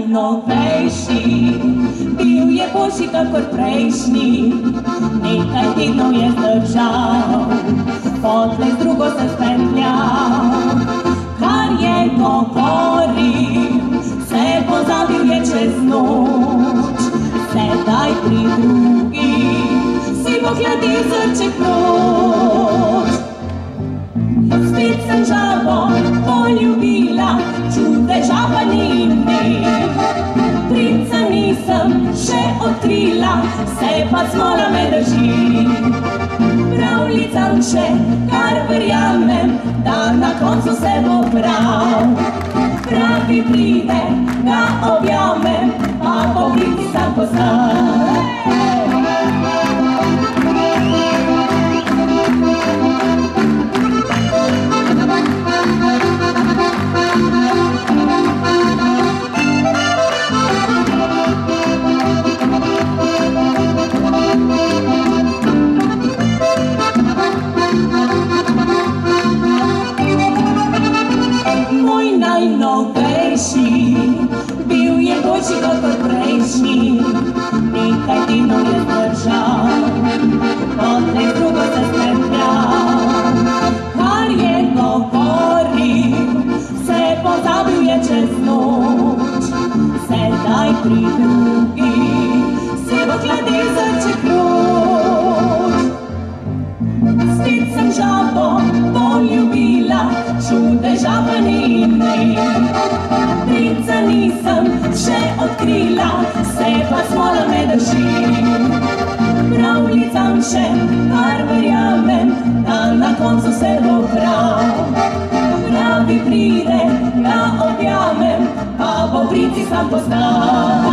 najnovejši, bil je boljši kakor prejšnji, nekaj tednov je zdržal, potlej z drugo se spetljal. Kar je govoril, se pozabil je čez noč, sedaj pri drugih si pogledil srček noč. Spet sem žabo poljubila, čudeža pa ni mi. Princa nisem še odkrila, se pa smola me drži. Pravljicam še, kar verjamem, da na koncu se bo prav. Pravi pride, ga objamem, pa po princi sam poznam. Bil je boljši kakor prejšnji, nekaj tednov je zdržal, potlej drugo se spetljal. Kar je govoril, se pozabil je čez noč, sedaj pri drugih si pogledil srček noč. Spet sem žabo poljubila, čudeža pa ni mi. Princa nisem še odkrila, se pa smola me drži. Pravljicam še, kar verjamem, da na koncu se bo prav. Pravi pride, ga objamem, pa bo princi sam poznal.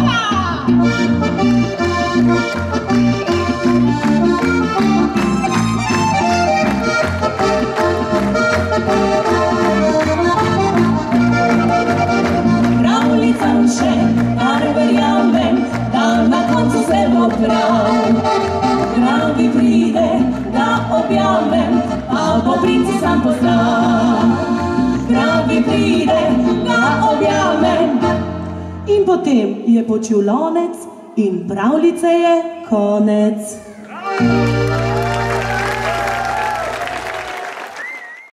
Pravljicam še, kar verjamem, da na koncu se bo prav. Pravi pride, ga objamem, pa bo princi sam poznal. Pravi pride, ga objamem. In potem je počil lonec in pravljice je konec.